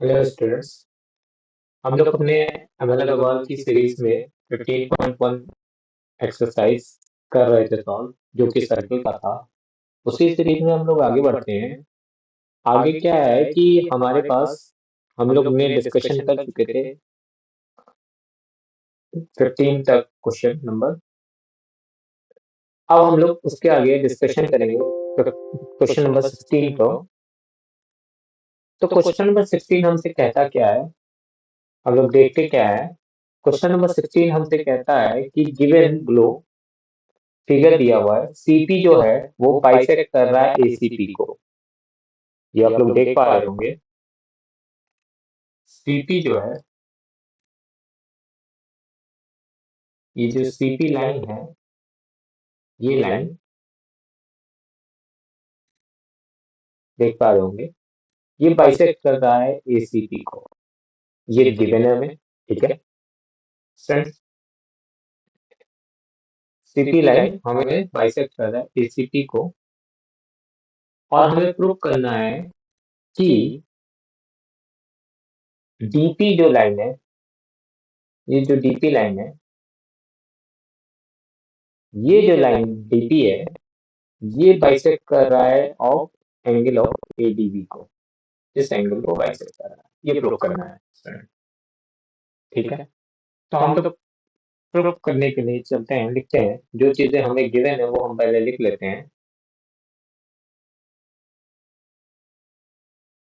Hello students. हम लोग अपने एमएल अग्रवाल की सीरीज में 15.1 एक्सरसाइज कर रहे थे सॉल्व, जो कि सर्कल का था। उसी सीरीज में हम लोग आगे बढ़ते हैं। आगे क्या है कि हमारे पास हम लोग ने डिस्कशन कर चुके थे 15 तक क्वेश्चन नंबर। अब हम लोग उसके आगे डिस्कशन करेंगे क्वेश्चन नंबर 16 को। तो क्वेश्चन नंबर 16 हमसे कहता क्या है, हम लोग देखते क्या है। क्वेश्चन नंबर 16 हमसे कहता है कि गिवन ग्लोब फिगर दिया हुआ है, सीपी जो है वो बाइसेक्ट कर रहा है एसीपी को। ये आप लोग देख पा रहे होंगे। सीपी जो है, ये जो सीपी लाइन है, ये लाइन देख पा रहे होंगे, ये बाइसेक्ट कर रहा है एसीपी को। ये गिवन है हमें, ठीक है फ्रेंड्स। सीपी लाइन हमें बाइसेक्ट कर रहा है एसीपी को, और हमें प्रूव करना है कि डीपी जो लाइन है, ये जो डीपी लाइन है, ये जो लाइन डीपी है, ये बाइसेक्ट कर रहा है ऑफ एंगल ऑफ एडीबी को। इस एंगल को बाइसेक्ट कर रहा है, ये प्रूव करना है। ठीक है, तो हम लोग प्रूव करने के लिए चलते हैं, लिखते हैं जो चीजें हमें गिवन है वो हम पहले लिख लेते हैं।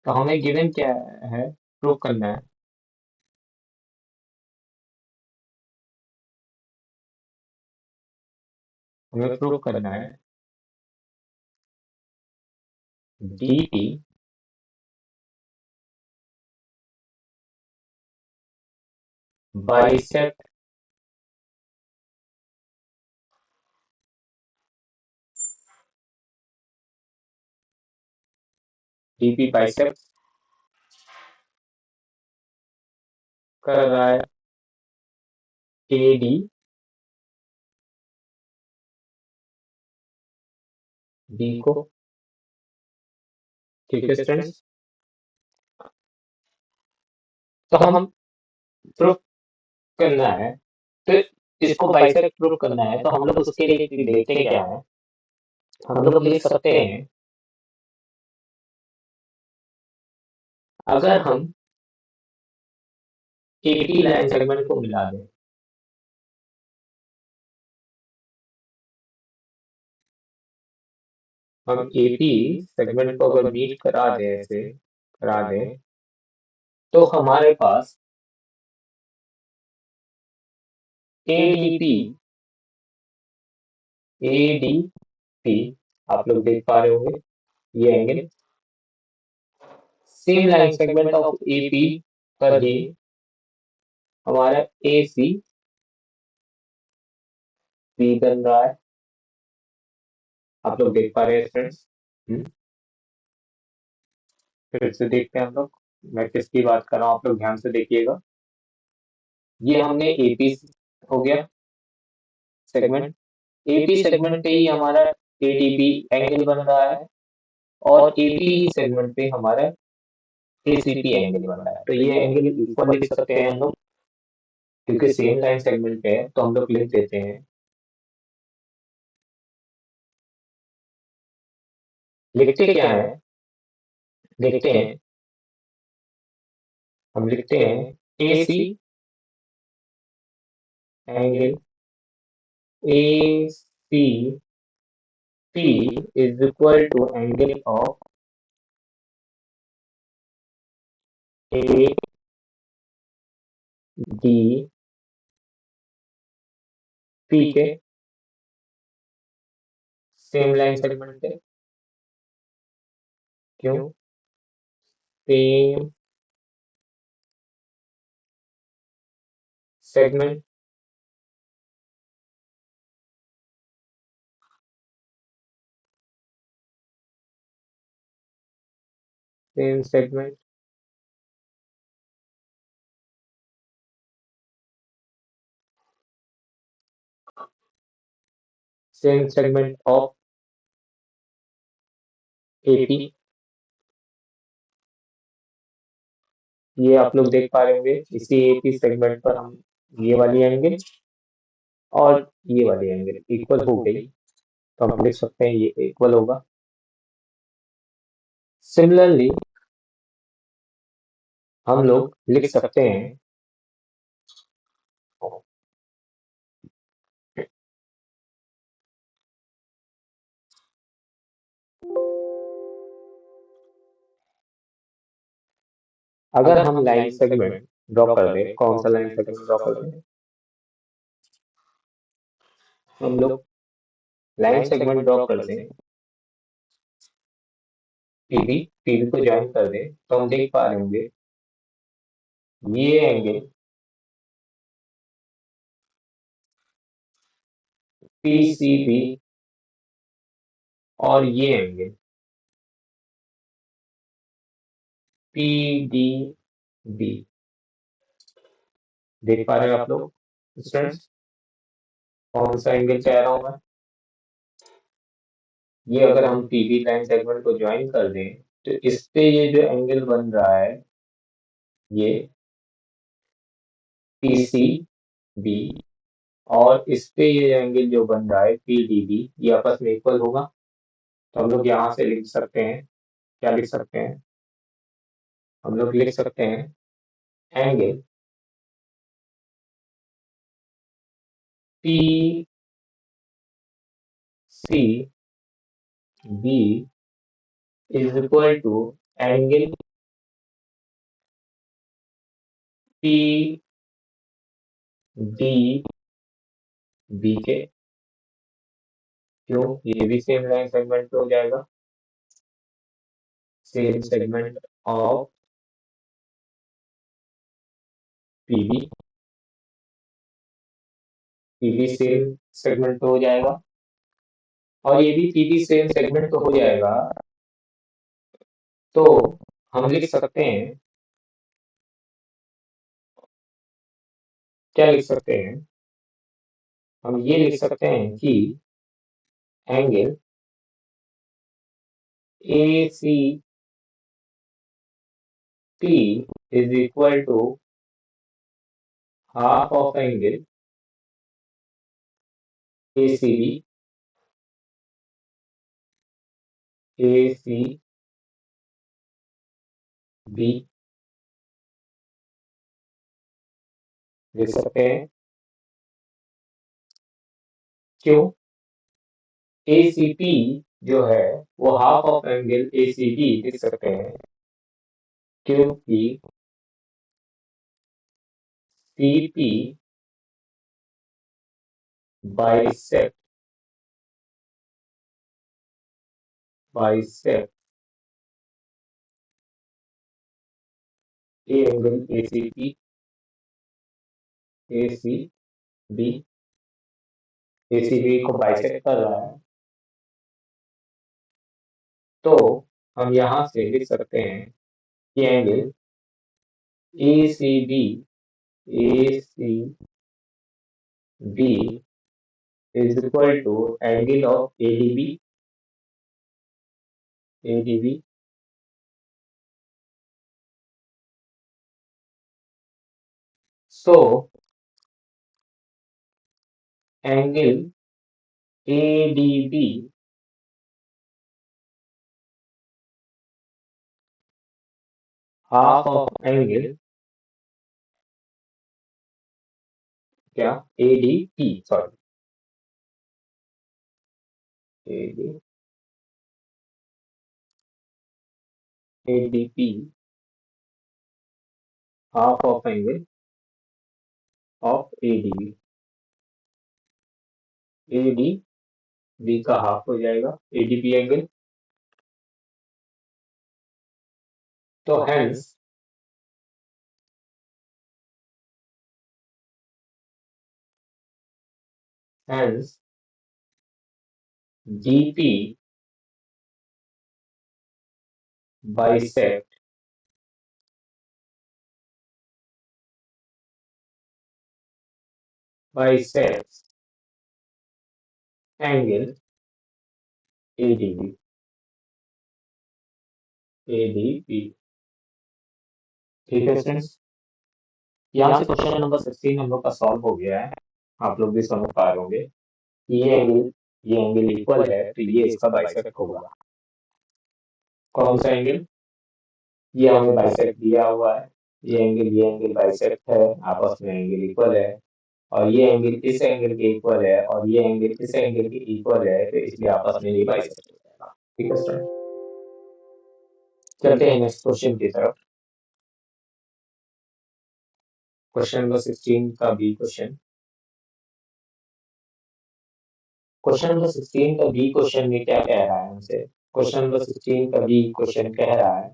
तो हमें गिवन क्या है, प्रूव करना है। हमें प्रूव करना है डीपी बाइसेक्ट डीपी बाइसेक्ट कर रहा है एडी बी को। ठीक है स्टूडेंट्स, तो हम प्रूव करना है। तो इसको बाइसेक्ट प्रूव करना है, तो हम लोग उसके लिए देखते क्या है। हम लोग लिख सकते हैं, अगर हम एडी लाइन सेगमेंट को मिला दें, हम एपी सेगमेंट को अगर मीट करा दें, ऐसे करा दें, तो हमारे पास एडीपी एडीपी आप लोग देख पा रहे होंगे, ये angle same line segment of AP पर ही हमारा एसी बी बन रहा है। आप लोग देख पा रहे हैं फ्रेंड्स। फिर से देखते हैं हम लोग, मैं किसकी बात कर रहा हूँ, आप लोग ध्यान से देखिएगा। ये हमने एपी हो गया सेगमेंट, एपी सेगमेंट पे ही हमारा एडीबी एंगल बन रहा है, और एपी सेगमेंट पे हमारा एसीपी एंगल बन रहा है। तो ये एंगल इक्वल लिख सकते हैं हम लोग, क्योंकि सेम लाइन सेगमेंट पे है, तो हम लोग लिख देते हैं, लिखते क्या है, देखते हैं। हम लिखते हैं AC angle A C P is equal to angle of A D P के सेम लाइन सेगमेंट पे। क्यों same segment, same segment, same segment of AP ये आप लोग देख पा रहे होंगे, इसी एक ही सेगमेंट पर हम ये वाली एंगल और ये वाली एंगल इक्वल हो गई, तो हम लिख सकते हैं ये इक्वल होगा। सिमिलरली हम लोग लिख सकते हैं अगर हम लाइन सेगमेंट ड्रॉ कर दें, कौन सा लाइन सेगमेंट ड्रॉ कर दें, हम लोग लाइन सेगमेंट ड्रॉ कर दें, पीबी को ज्वाइन कर दें, तो हम देख पा रहे होंगे ये एंगल पीसीबी और ये एंगल पीडीबी, देख पा रहे हो आप लोग स्टूडेंट्स, कौन सा एंगल कह रहा हूं मैं। ये अगर हम पीबी लाइन सेगमेंट को ज्वाइन कर दें, तो इस पे ये जो एंगल बन रहा है ये पीसीबी, और इस पे ये एंगल जो बन रहा है पीडीबी, ये आपस में इक्वल होगा। तो हम लोग यहाँ से लिख सकते हैं, क्या लिख सकते हैं, हम लोग लिख सकते हैं angle P C B is equal to angle P D B के। क्यों, ये भी सेम लाइन सेगमेंट पे हो जाएगा, same segment of PB, PB same segment पे हो जाएगा, और ये भी पीबी सेम सेगमेंट पे हो जाएगा। तो हम लिख सकते हैं, क्या लिख सकते हैं, हम ये लिख सकते हैं कि angle A C T is equal to half of angle A C B, A C B लिख सकते हैं। क्यों, ए सी पी जो है वो half of angle A C B लिख सकते हैं, क्योंकि C P bisect bisect a angle A C P, A C B, A C B को बाइसेक्ट कर रहा है। तो हम यहाँ से लिख सकते हैं कि angle A C B, A C B is equal to angle of A D B, A D B. So angle A D B half of angle, क्या, A D P, sorry, A D, A D P half of angle of A D B, A D B का half हो जाएगा A D B angle. तो hence hence G P bisect bisect angle A D B, A D B. ठीक है students, यहाँ से question number 16 हम लोग का सॉल्व हो गया है। आप लोग भी समझ पा रहे होंगे कि ये एंगल इक्वल है, तो ये इसका बाइसेक्ट होगा। कौन सा एंगल? ये हमें बाइसेक्ट दिया हुआ है, ये एंगल बाइसेक्ट है, आपस में एंगल इक्वल है, और ये एंगल इस एंगल के इक्वल है, और ये एंगल इस एंगल के इक्वल है, तो इसलिए आपस में ये बाइसेक्ट हो जाएगा। ठीक है स्टूडेंट, चलते हैं नेक्स्ट क्वेश्चन की तरफ। क्वेश्चन नंबर 16 का बी क्वेश्चन। क्वेश्चन नंबर 16 का बी क्वेश्चन में क्या कह रहा है हमसे? क्वेश्चन नंबर 16 का बी क्वेश्चन कह रहा है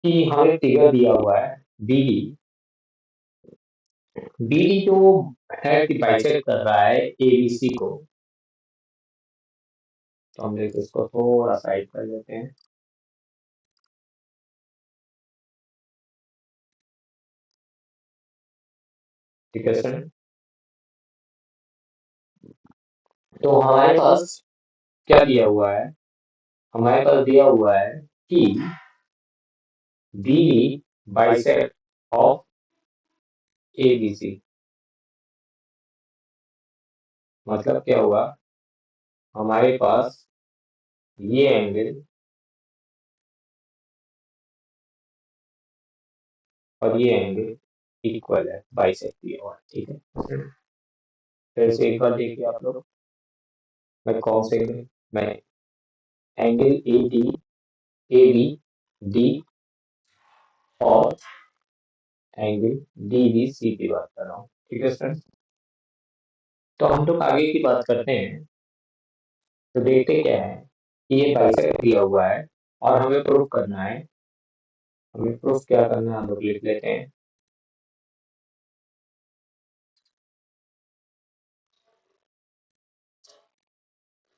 कि हमें फिगर दिया हुआ है बीडी। बीडी जो है कि बाइसेक्ट कर रहा है एबीसी को, तो हम लोग इसको थोड़ा साइड कर लेते हैं। ठीक है सर, तो हमारे पास क्या दिया हुआ है? हमारे पास दिया हुआ है कि बीडी बाइसेक्ट ऑफ एबीसी। मतलब क्या हुआ? हमारे पास ये एंगल और ये एंगल इक्वल है, बाइसेक्ट दिया हुआ है। ठीक है, फिर से एक बार देखिए आप लोग। मैं कौन से एंगल? मैं एंगल ए बी डी और एंगल डी बी सी की बात कर रहा हूँ। ठीक है सर, तो हम लोग आगे की बात करते हैं। तो देखते क्या है कि ये बाइसेक्ट दिया हुआ है और हमें प्रूफ करना है। हमें प्रूफ क्या करना है, हम लोग लिख लेते हैं।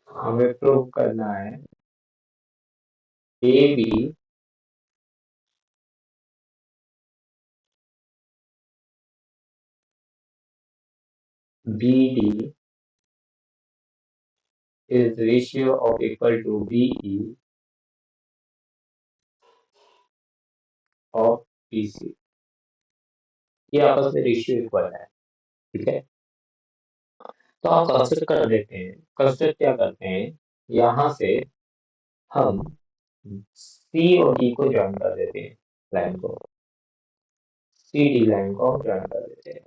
हमें प्रूफ करना है A B B D is ratio of equal to BE of BC। ये आपस में रेशियो इक्वल है। ठीक है, तो आप कंसिडर कर देते हैं। कंसिडर क्या करते हैं, यहाँ से हम सी और डी को ज्वाइन कर देते हैं, लाइन को, सी डी लाइन को ज्वाइन कर देते हैं।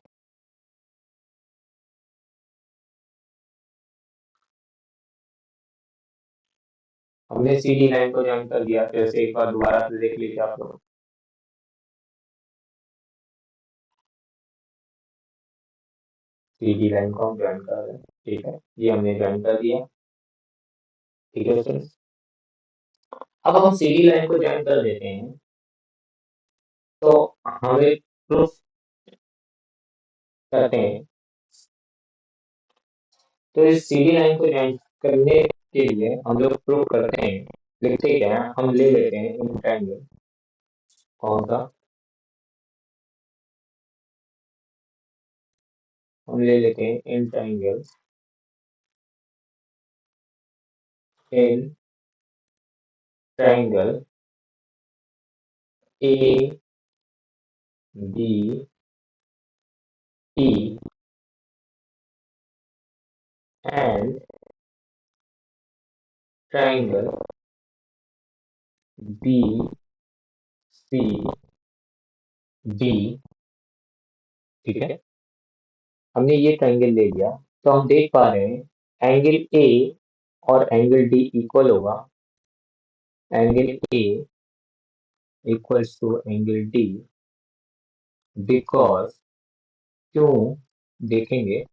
हमने सी डी लाइन को ज्वाइन कर दिया, फिर से एक बार दोबारा से देख लीजिए आप लोग। सी डी लाइन को हम ज्वाइन कर रहे हैं। ठीक है, ये हमने ज्वाइन कर दिया। ठीक है सर, अब हम सी डी लाइन को ज्वाइन कर देते हैं, तो हमें प्रूफ करते हैं। तो इस सीडी लाइन को ज्वाइन करने के लिए हम लोग प्रूव करते हैं। लिखते क्या है, हम ले लेते हैं इन ट्रायंगल। कौन सा? हम ले लेते हैं in triangle, in triangle A B E and triangle B C D. ठीक है, हमने ये ट्रायंगल ले लिया, तो हम देख पा रहे हैं एंगल ए और एंगल डी इक्वल होगा। Angle A equals to angle D, because, क्यों देखेंगे,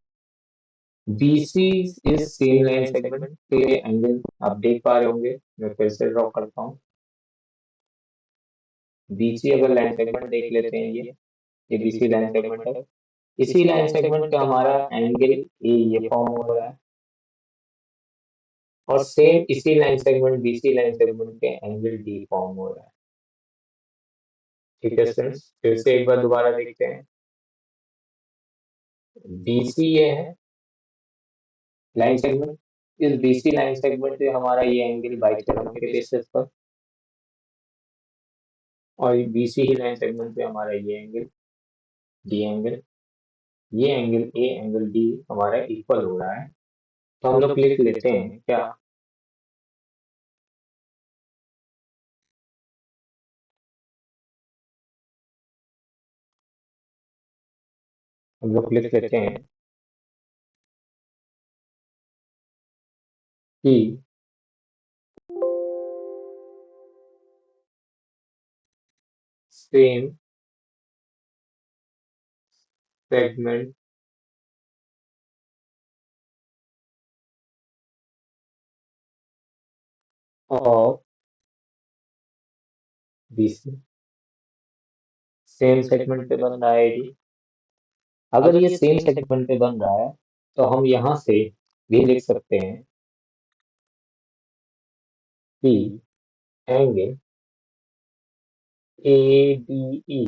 BC is same line segment के एंगल आप देख पा रहे होंगे। मैं फिर से ड्रॉ करता हूँ। BC अगर लाइन सेगमेंट देख लेते हैं, ये BC लाइन सेगमेंट है। इसी लाइन सेगमेंट का हमारा एंगल ए ये फॉर्म हो रहा है, और सेम इसी line segment BC line segment के एंगल डी फॉर्म हो रहा है। ठीक है स्टूडेंट्स, फिर से एक बार दोबारा देखते हैं। BC ये है लाइन सेगमेंट, इस BC लाइन सेगमेंट से हमारा ये एंगल बाइसेक्टर के बेसिस पर और BC ही लाइन सेगमेंट पे हमारा ये एंगल डी एंगल, ये एंगल ए एंगल डी हमारा इक्वल हो रहा है। तो हम लोग लिख लेते हैं क्या, हम लोग लिख लेते हैं कि same segment of BC, same segment पे बन रहा है ये। अगर ये सेम सेगमेंट पे बन रहा है तो हम यहाँ से भी लिख सकते हैं कि angle ADE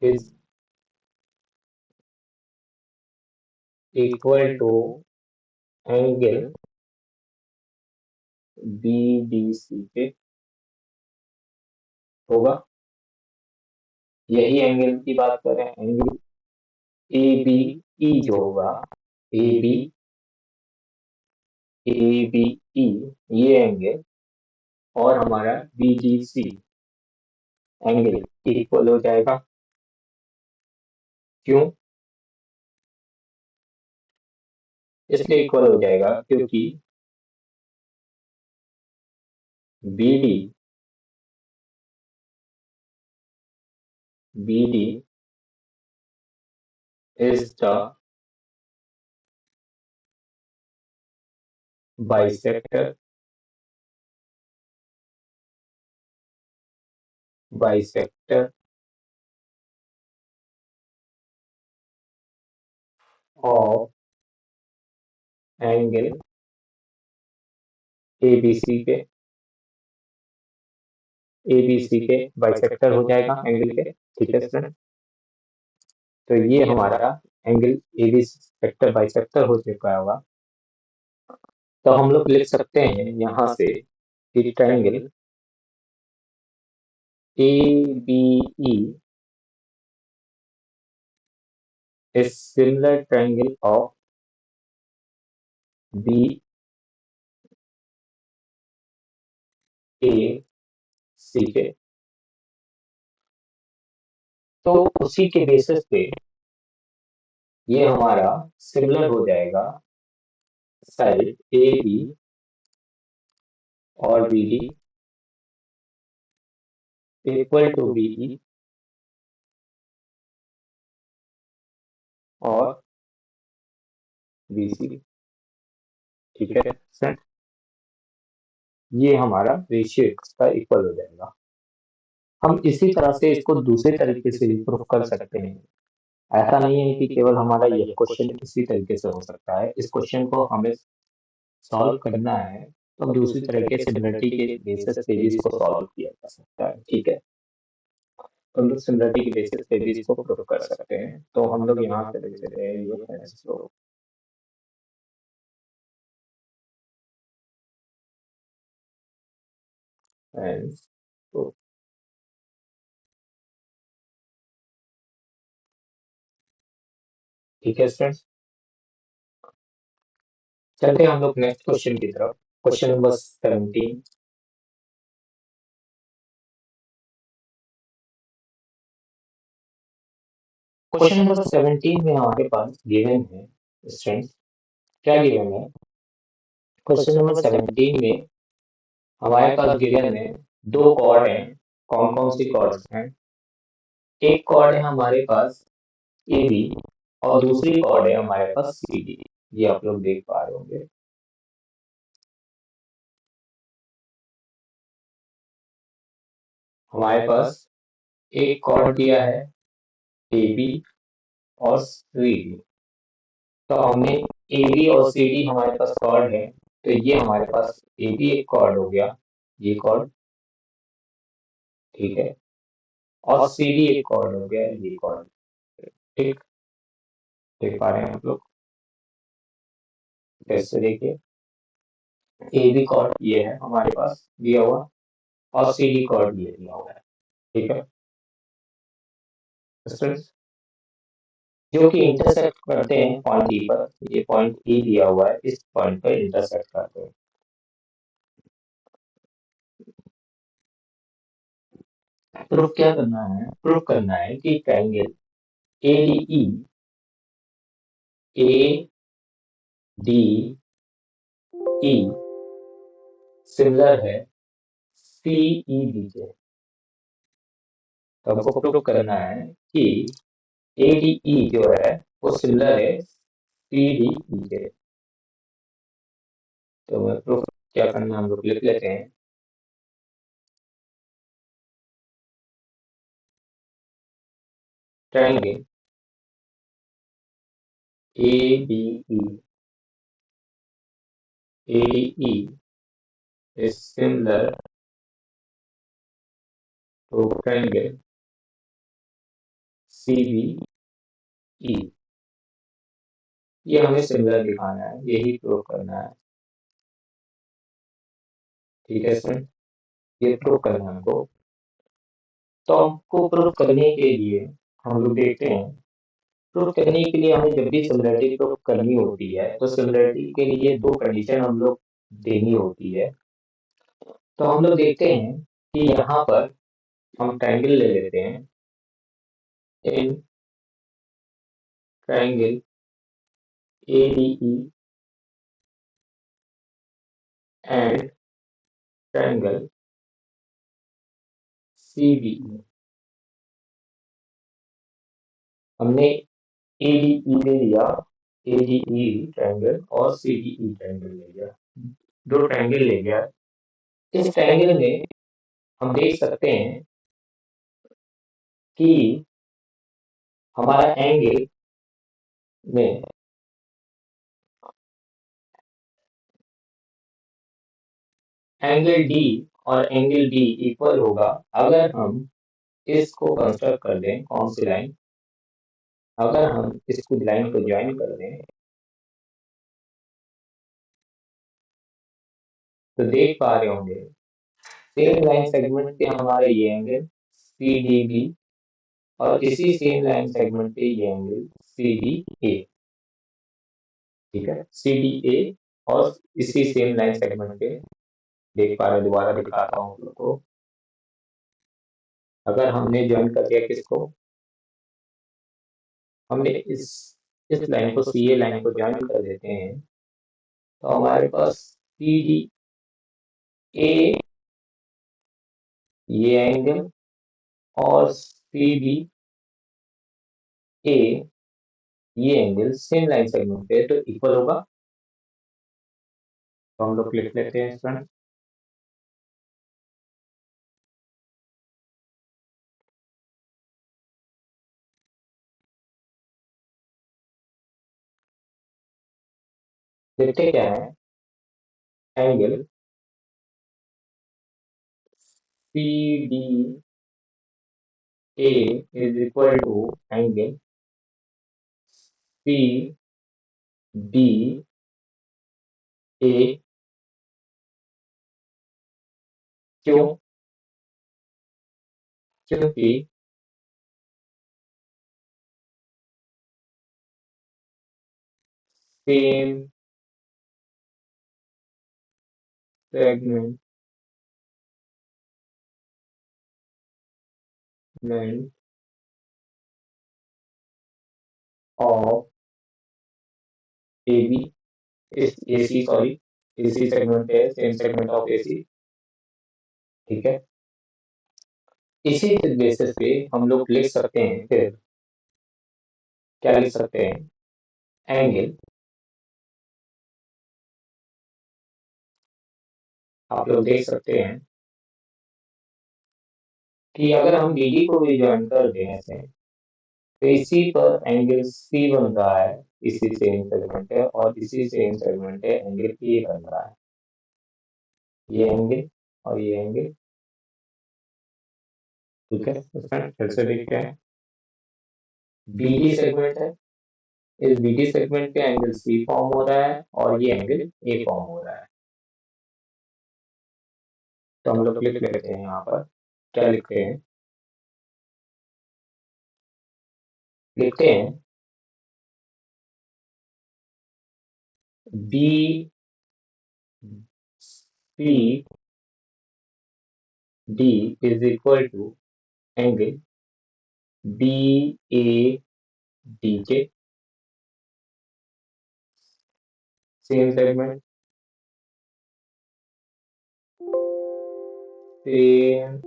is equal to angle BDC के होगा। यही एंगल की बात कर रहे हैं, एंगल ABE जो होगा, AB ABE ये एंगल और हमारा BDC एंगल इक्वल हो जाएगा। क्यों? इसलिए इक्वल हो जाएगा क्योंकि BD is the bisector of angle ABC के बाइसेक्टर हो जाएगा एंगल के। ठीक है स्टूडेंट, तो ये हमारा एंगल AB सेक्टर बाइसेक्टर हो चुका होगा। तो हम लोग लिख सकते हैं यहाँ से कि triangle ABE is similar triangle of BAC के। तो उसी के बेसिस पे ये हमारा सिमिलर हो जाएगा साइड AB और BD इक्वल टू BE और BC। ठीक है सर, ये हमारा रेशियो का इक्वल हो जाएगा। हम इसी तरह से इसको दूसरे तरीके से भी प्रूफ कर सकते हैं। ऐसा नहीं है कि केवल हमारा यह क्वेश्चन इसी तरीके से हो सकता है। इस क्वेश्चन को हमें सॉल्व करना है तो हम दूसरी तरीके से सिमिलरिटी के बेसिस पे भी इसको सॉल्व किया जा सकता है। ठीक है, तो हम लोग सिमिलरिटी के बेसिस पे भी इसको प्रूफ कर सकते हैं। तो हम लोग यहाँ से लिख लेते हैं ये है इसको तो ठीक है स्टूडेंट्स, चलते हैं हम लोग नेक्स्ट क्वेश्चन की तरफ। Question number 17। क्वेश्चन नंबर 17 में हमारे पास गिवन है स्टूडेंट्स, क्या गिवन है? क्वेश्चन नंबर 17 में हमारे पास गिवन है दो कॉर्ड हैं। कौन कौन सी कॉर्ड्स हैं? एक कॉर्ड है हमारे पास AB और दूसरी कॉर्ड है हमारे पास CD। ये आप लोग देख पा रहे होंगे। हमारे पास एक कॉर्ड दिया है AB और CD। तो हमने AB और CD हमारे पास कॉर्ड है, तो ये हमारे पास AB एक कॉर्ड हो गया, ये कॉर्ड। ठीक है, और CD एक कॉर्ड हो गया, ये कॉर्ड। ठीक, देख पा रहे हैं आप लोग? जैसे देखिए AB कॉर्ड ये है हमारे पास दिया हुआ, और CD कॉर्ड ये दिया हुआ है। ठीक है स्टूडेंट्स, जो कि इंटरसेक्ट करते हैं पॉइंट ई पर। ये पॉइंट ई दिया हुआ है, इस पॉइंट पर इंटरसेक्ट करते हैं। प्रूफ क्या करना है? प्रूफ करना है कि ट्रायंगल ADE सिमिलर है CED के। तो हमको प्रूफ करना है कि ADE जो है वो सिमिलर है CDE के। तो मैं प्रूफ क्या करना हम लोग लिख लेते हैं। Triangle ADE is similar to triangle CBE। ये हमें सिमिलर दिखाना है, यही प्रूव करना है। ठीक है सर, ये प्रूव करना है हमको। तो हमको प्रूव करने के लिए हम लोग देखते हैं, प्रूव करने के लिए हमें जब भी सिमिलरिटी प्रूव करनी होती है तो सिमिलरिटी के लिए दो कंडीशन हम लोग देनी होती है। तो हम लोग देखते हैं कि यहाँ पर हम ट्रायंगल ले लेते हैं। In triangle ADE and triangle CBE। हमने ADE ले लिया, ADE ट्रायंगल और CDE ट्रायंगल ले लिया, दो ट्रायंगल ले लिया। इस ट्रायंगल में हम देख सकते हैं कि हमारा एंगल में एंगल D और एंगल B इक्वल होगा अगर हम इसको कंस्ट्रक्ट कर दें। कौन सी लाइन? अगर हम इसको लाइन को ज्वाइन कर दें तो देख पा रहे होंगे सेम लाइन सेगमेंट पे हमारा ये एंगल CDB और इसी सेम लाइन सेगमेंट पे ये एंगल CDA। ठीक है, CDA और इसी सेम लाइन सेगमेंट पे देख पा रहे हैं। दोबारा दिखाता हूँ आप लोग को। अगर हमने ज्वाइन कर दिया किसको, हमने इस लाइन को CA लाइन को ज्वाइन कर देते हैं तो हमारे पास CDA ये एंगल और CBA ये एंगल सेम लाइन सेगमेंट पे तो इक्वल होगा। तो हम लोग लिख लेते हैं स्टूडेंट, लिखते क्या है? Angle CDA is equal to angle CBA, क्यों? क्योंकि सेम सेगमेंट ऑफ AB इस AC सॉरी AC सेगमेंट है, सेम सेगमेंट ऑफ AC। ठीक है, इसी बेसिस पे हम लोग लिख सकते हैं। फिर क्या लिख सकते हैं? एंगल, आप लोग देख सकते हैं कि अगर हम BD को भी ज्वाइन कर दें ऐसे तो इसी पर एंगल C बन रहा है, इसी सेम सेगमेंट है और इसी सेम सेगमेंट है एंगल A बन रहा है। ये एंगल और ये एंगल। ठीक है, फिर से देखते हैं। BD सेगमेंट है, इस BD सेगमेंट पे एंगल C फॉर्म हो रहा है और ये एंगल A फॉर्म हो रहा है। तो हम लोग लिख लेते हैं यहाँ पर, क्या लिखते हैं, लिखते हैं B C D is equal to angle B A D के, same segment, same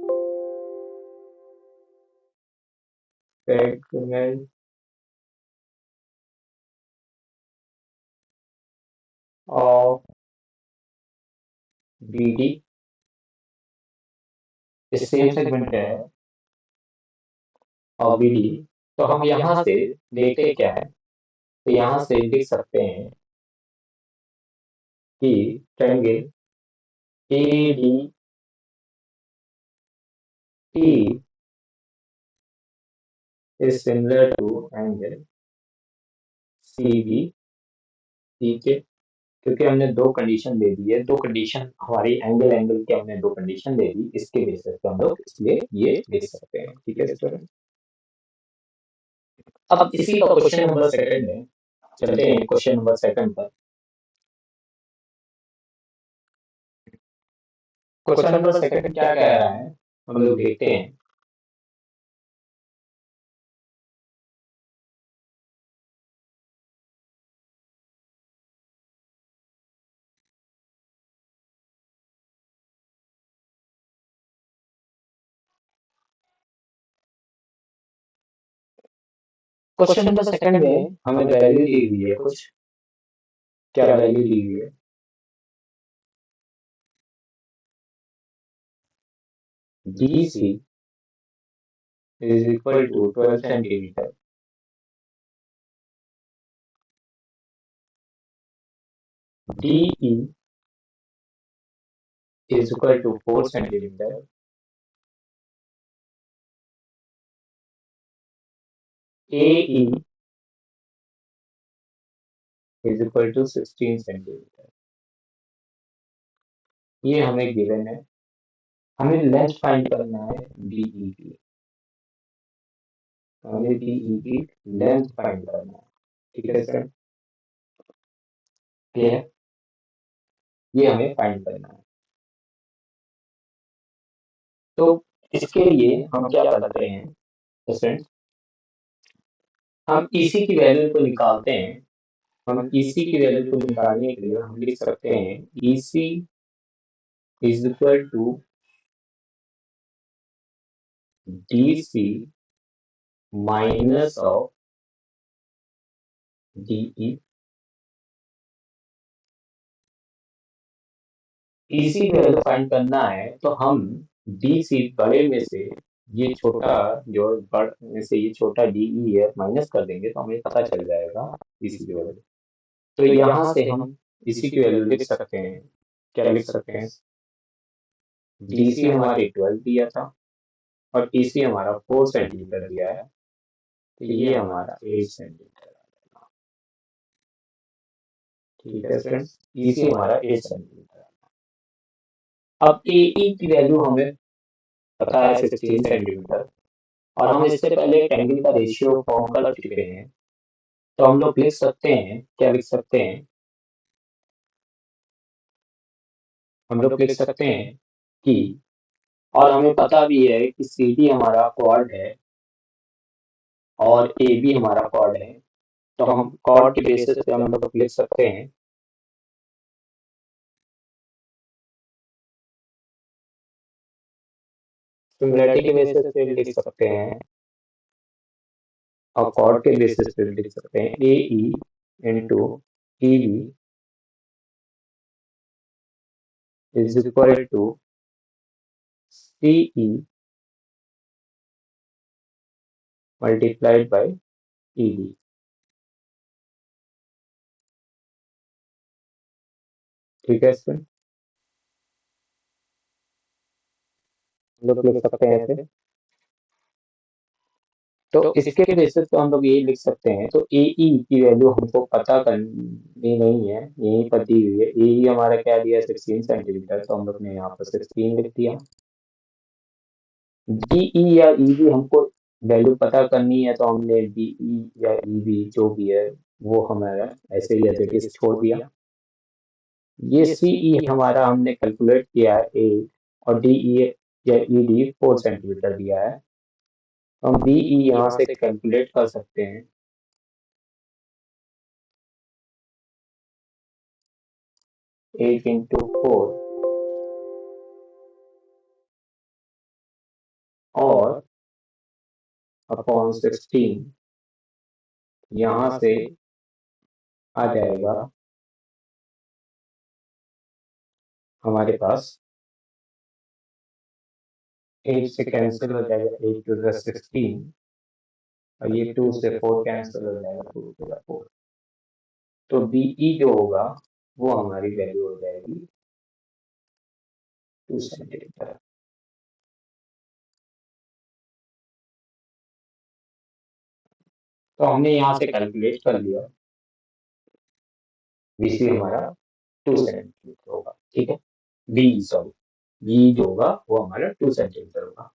segment of B D, same segment है ऑफ बी डी। तो हम यहाँ से देखते क्या है, तो यहाँ से लिख सकते हैं कि triangle A D T is similar to angle CB, ठीक है, क्योंकि हमने दो कंडीशन दे दी है, दो कंडीशन हमारी एंगल एंगल के हमने दो कंडीशन दे दी, इसके बेसिस पे हम लोग इसलिए ये लिख सकते हैं, ठीक है स्टूडेंट। अब इसी का क्वेश्चन नंबर सेकंड है, चलते हैं क्वेश्चन नंबर सेकंड पर। क्वेश्चन नंबर सेकंड क्या कह रहा है, हम लोग देखते हैं। क्वेश्चन नंबर सेकंड में हमें वैल्यू दी हुई है कुछ, क्या वैल्यू दी हुई है, BC is equal to 12 centimeter, DE is equal to 4 centimeter, AE is equal to 16 centimeter। ये हमें गिवन है, हमें लेंथ फाइंड करना है BE की, हमें BE की लेंथ फाइंड करना है, ठीक है सर, क्लियर, ये हमें फाइंड करना है। तो इसके लिए हम क्या करते हैं स्टूडेंट, हम EC की वैल्यू को निकालते हैं, हम EC की वैल्यू को निकालने के लिए हम लिख सकते हैं EC is equal to DC minus of DE। EC की वैल्यू फाइंड करना है तो हम DC बड़े में से ये छोटा, जो बड़े में से ये छोटा DE है माइनस कर देंगे तो हमें पता चल जाएगा EC की वैल्यू। तो यहाँ से हम EC की वैल्यू लिख सकते हैं, क्या लिख सकते हैं, DC हमारे 12 दिया था और EC हमारा 4 सेंटीमीटर दिया है, तो ये हमारा 8 सेंटीमीटर, ठीक है फ्रेंड्स, EC हमारा 8 सेंटीमीटर। अब AE की वैल्यू हमें पता है 16 सेंटीमीटर, और हम इससे पहले एक एंगल का रेशियो फॉर्म कर चुके हैं, तो हम लोग लिख सकते हैं, क्या लिख सकते हैं, हम लोग लिख सकते हैं कि, और हमें पता भी है कि CD हमारा क्वाड है और AB हमारा क्वाड है, तो हम क्वाड के बेसिस पे हम लोग लिख सकते हैं सिमिलरिटी के बेसिस पे लिख सकते हैं और क्वाड के बेसिस पे लिख सकते हैं AE into EB is equal to CE multiplied by EB, ठीक है इसमें हम लोग लिख सकते हैं ऐसे, तो इसके बेसिस पे हम लोग ये लिख सकते हैं, तो ए ई की वैल्यू हमको पता करनी नहीं है, यहीं पर दी हुई है। ए ई हमारा क्या दिया है 16 सेंटीमीटर, तो हम लोग ने यहाँ पर 16 लिख दिया। डी ई या ई बी हमको वैल्यू पता करनी है, तो हमने डी ई या ई बी जो भी है वो हमारा ऐसे ही एज इट इज छोड़ दिया। ये सी ई हमारा हमने कैलकुलेट किया है 8, और डी ई या ई डी 4 सेंटीमीटर दिया है, तो हम डी ई यहाँ से कैलकुलेट कर सकते हैं। 8 इंटू 4 और अपॉन 16, यहाँ से आ जाएगा हमारे पास 8 से कैंसिल हो जाएगा, 8 टू द 16, और ये 2 से 4 कैंसिल हो जाएगा, 2 टू द 4। तो बी ई जो होगा वो हमारी वैल्यू हो जाएगी 2 सेंटीमीटर। तो हमने यहाँ से कैलकुलेट कर लिया, बीसी हमारा 2 सेंटीमीटर होगा, ठीक है। बी सॉरी, बी जो होगा वो हमारा 2 सेंटीमीटर होगा।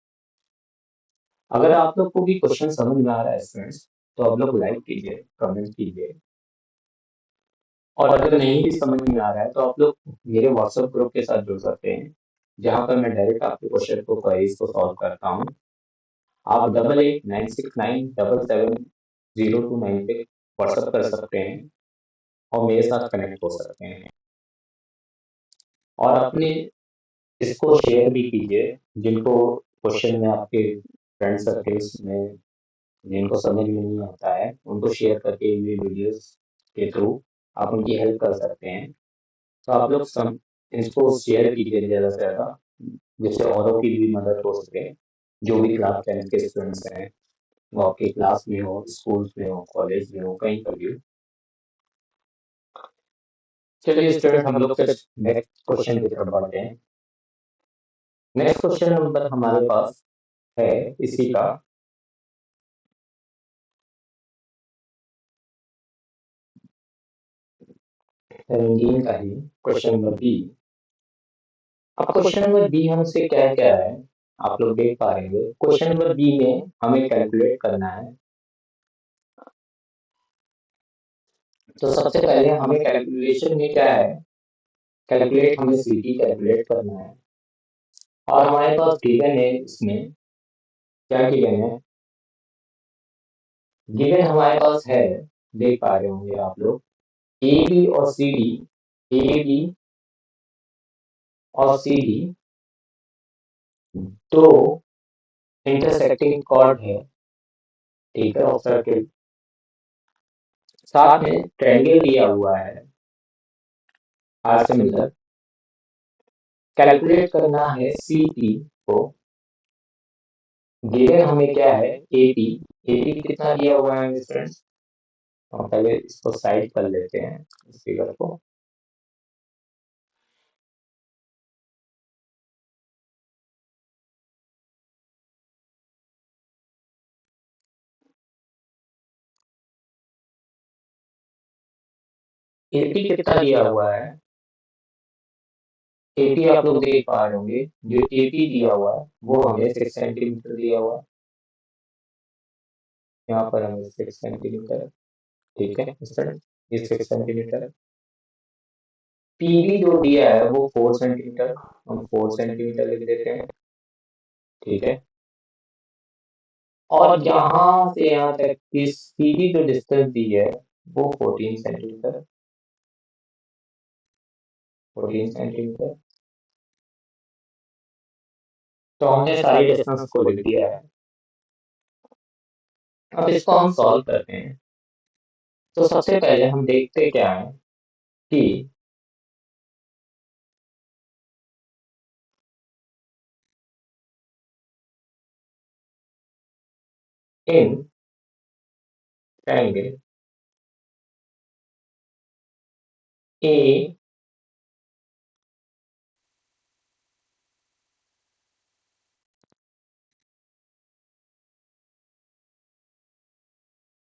अगर आप लोग को भी क्वेश्चन समझ में आ रहा है स्टूडेंट्स, तो आप लोग लाइक कीजिए, कमेंट कीजिए, और अगर नहीं भी समझ में आ रहा है तो आप लोग मेरे व्हाट्सएप ग्रुप के साथ जुड़ सकते हैं, जहाँ पर मैं डायरेक्ट आपके क्वेश्चन को, क्वेरीज को सॉल्व करता हूँ। आप 8896977029 पे व्हाट्सएप कर सकते हैं और मेरे साथ कनेक्ट हो सकते हैं, और अपने इसको शेयर भी कीजिए जिनको क्वेश्चन में, आपके फ्रेंड सर्कल्स में जिनको समझ में नहीं आता है, उनको शेयर करके ये वीडियोस के थ्रू आप उनकी हेल्प कर सकते हैं। तो आप लोग इसको शेयर कीजिए ज़्यादा से ज़्यादा, जिससे औरों की भी मदद हो सके, जो भी क्लास 10 के स्टूडेंट्स हैं, वो आपके क्लास में हो, स्कूल्स में हो, कॉलेज में हो, कहीं पर भी हो। चलिए स्टूडेंट, हम लोग फिर नेक्स्ट क्वेश्चन की तरफ बढ़ते हैं। नेक्स्ट क्वेश्चन नंबर हमारे पास है इसी का 17 का ही क्वेश्चन नंबर बी। अब क्वेश्चन नंबर बी हमसे क्या क्या है, आप लोग देख पा रहे हैं। क्वेश्चन नंबर बी में हमें कैलकुलेट करना है, तो सबसे पहले हमें कैलकुलेशन में क्या है, कैलकुलेट हमें सी टी कैलकुलेट करना है, और हमारे पास गिवन है, इसमें क्या गिवन है, गिवन हमारे पास है, देख पा रहे होंगे आप लोग, ए बी और सी डी, ए बी और सी डी दो इंटरसेक्टिंग कॉर्ड है, ठीक है, ऑफ सर्किल, साथ में ट्रायंगल दिया हुआ है आर से मिलकर। कैलकुलेट करना है सी टी को, गिवन हमें क्या है ए टी, ए टी कितना दिया हुआ है फ्रेंड्स, हम पहले इसको साइड कर लेते हैं इस फिगर को। एपी कितना दिया हुआ है, एपी आप लोग देख पा रहे होंगे, जो एपी दिया हुआ है वो हमें 6 सेंटीमीटर दिया हुआ है, यहाँ पर हमें 6 सेंटीमीटर, ठीक है इस तरह, ये 6 सेंटीमीटर। पीबी जो दिया है वो 4 सेंटीमीटर, हम 4 सेंटीमीटर लिख देते हैं, ठीक है। और यहाँ से यहाँ तक की सीधी जो डिस्टेंस दी है वो 14 सेंटीमीटर, 14 सेंटीमीटर। तो हमने सारी डिस्टेंस को लिख दिया है। अब इसको हम सॉल्व करते हैं। तो सबसे पहले हम देखते क्या है कि इन triangle A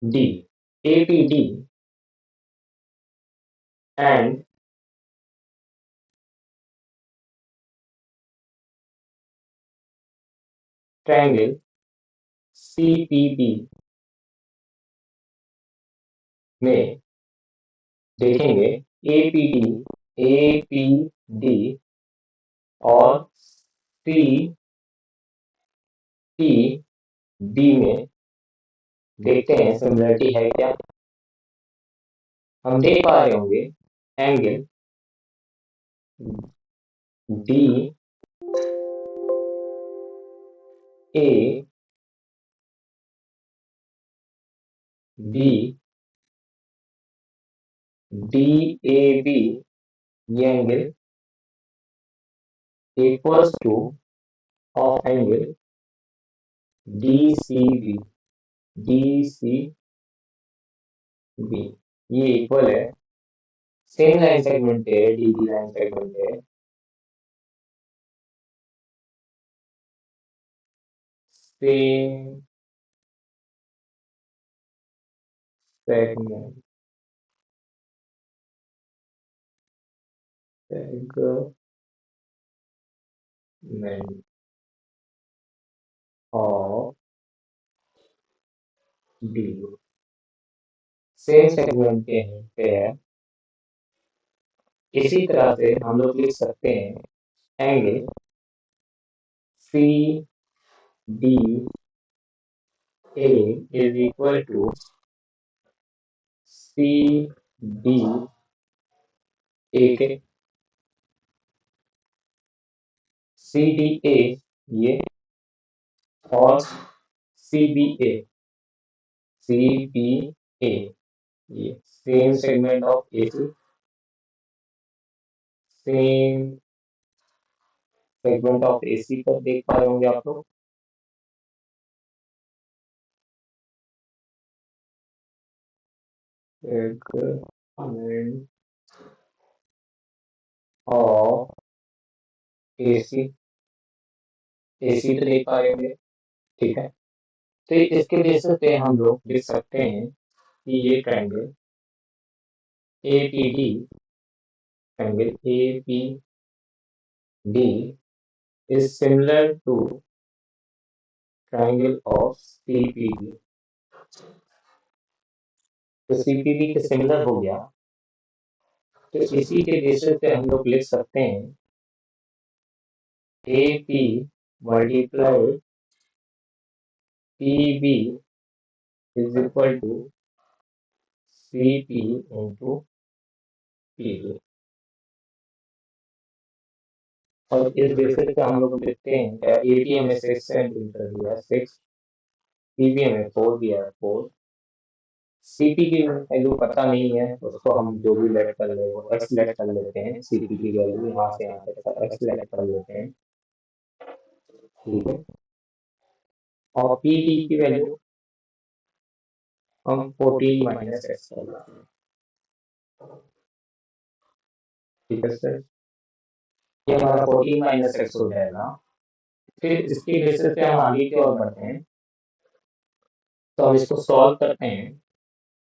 D. APD and triangle CPB में देखेंगे APD और CPB में देखते हैं सिमिलरिटी है क्या। हम देख पा रहे होंगे एंगल DAB DAB ये angle equals two of angle DCB ये इक्वल है सेम लाइन सेगमेंट है DB लाइन सेगमेंट है same segment of D same segment के हैं पे है। इसी तरह से हम लोग लिख सकते हैं angle CDA is equal to CDA के CDA ये और CBA ये same segment of AC same segment of AC पर देख पा रहे होंगे आप लोग। सेगमेंट ऑफ AC तो देख पा रहे होंगे, ठीक है। तो इसके बेसिस पे हम लोग लिख सकते हैं कि ये triangle APD angle APD is similar to triangle of CPB। तो CPB के सिमिलर हो गया, तो इसी के बेसिस पे हम लोग लिख सकते हैं AP multiply PB is equal to CP into PB। और इस बेसिस पे हम लोग लिखते हैं AP हमें 6 सेंटीमीटर दिया 6, PB हमें 4 दिया 4, CP की वैल्यू पता नहीं है, उसको हम जो भी लेट कर ले वो x लेट कर लेते हैं। CP की वैल्यू यहाँ से यहाँ तक x लेट कर लेते हैं, ठीक है। और PD की वैल्यू हम 14 माइनस x कर लेते हैं, ठीक है सर। ये हमारा 14 माइनस x हो जाएगा। फिर इसके बेसिस पे हम आगे की ओर बढ़ते हैं, तो हम इसको सॉल्व करते हैं,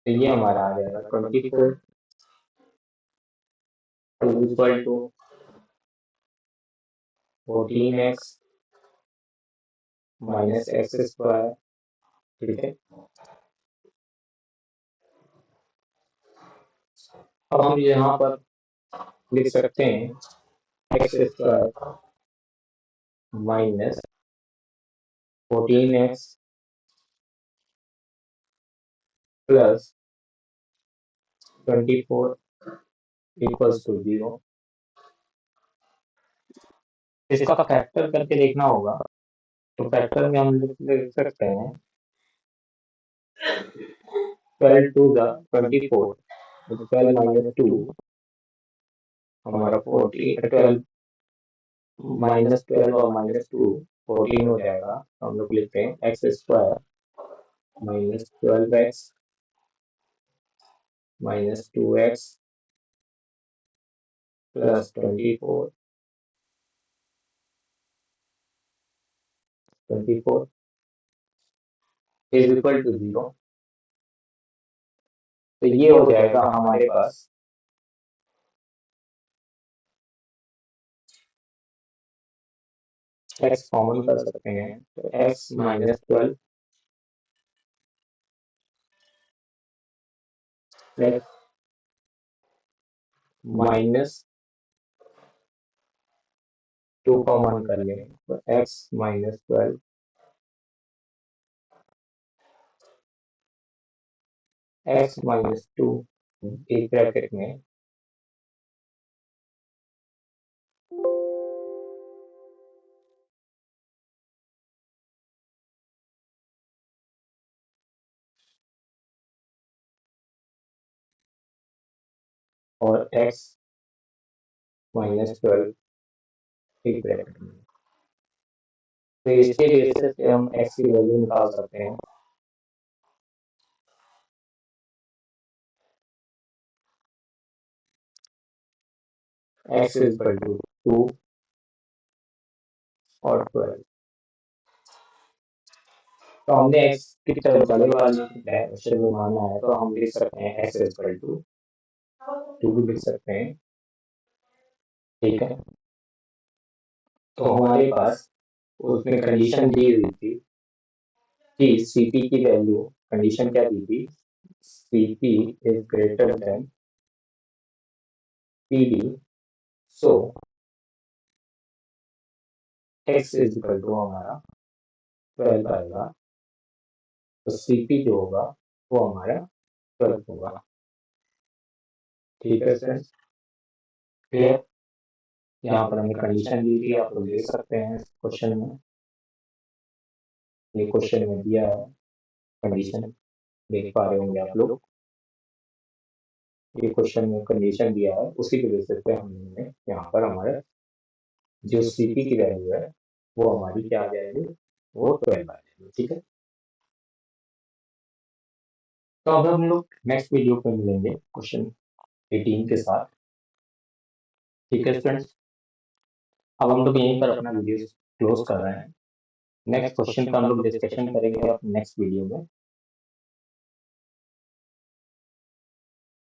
तो ये हमारा आ जाएगा 24 equal to 14x minus x square, ठीक है। अब हम यहाँ पर लिख सकते हैं x square minus 14x plus 24 equals to 0। इसका फैक्टर करके देखना होगा, तो फैक्टर में हम लिख सकते हैं 12 टू द 24, 12 माइनस 2 हमारा 14, 12 माइनस 12 और माइनस 2 14 हो जाएगा। तो हम लोग लिखते हैं x square minus 12x minus 2x plus 24 is equal to 0। तो ये हो जाएगा हमारे पास x कॉमन कर सकते हैं, तो x minus 12 plus minus 2 common कर लें, तो x माइनस 12 x माइनस 2 एक ब्रैकेट में और x माइनस 12 एक ब्रैकेट में। तो इसके बेसिस पे हम x की वैल्यू निकाल सकते हैं। x इज इक्वल टू 2 और 12। तो हमने x की तरफ बड़े वाले डायरेक्शन में माना है, तो हम लिख सकते हैं x इज इक्वल टू 2 भी लिख सकते हैं, ठीक है। तो हमारे पास उसमें कंडीशन दी हुई थी कि Cp की वैल्यू, कंडीशन क्या दी थी, Cp is greater than Pd, so x is equal to हमारा 12 आएगा, तो Cp जो होगा वो हमारा 12 होगा, ठीक है फ्रेंड्स, क्लियर। यहाँ पर हमें कंडीशन दी थी, आप लोग देख सकते हैं क्वेश्चन में, ये क्वेश्चन में दिया है कंडीशन, देख पा रहे होंगे आप लोग, ये क्वेश्चन में कंडीशन दिया है, उसी के बेसिस पे हमने यहाँ पर हमारा जो Cp की वैल्यू है वो हमारी क्या आ जाएगी, वो 12 आ जाएगी, ठीक है। तो अब हम लोग नेक्स्ट वीडियो पे मिलेंगे क्वेश्चन 18 के साथ, ठीक है फ्रेंड्स। अब हम लोग यहीं पर अपना वीडियो क्लोज कर रहे हैं, नेक्स्ट क्वेश्चन का हम लोग डिस्कशन करेंगे नेक्स्ट वीडियो में।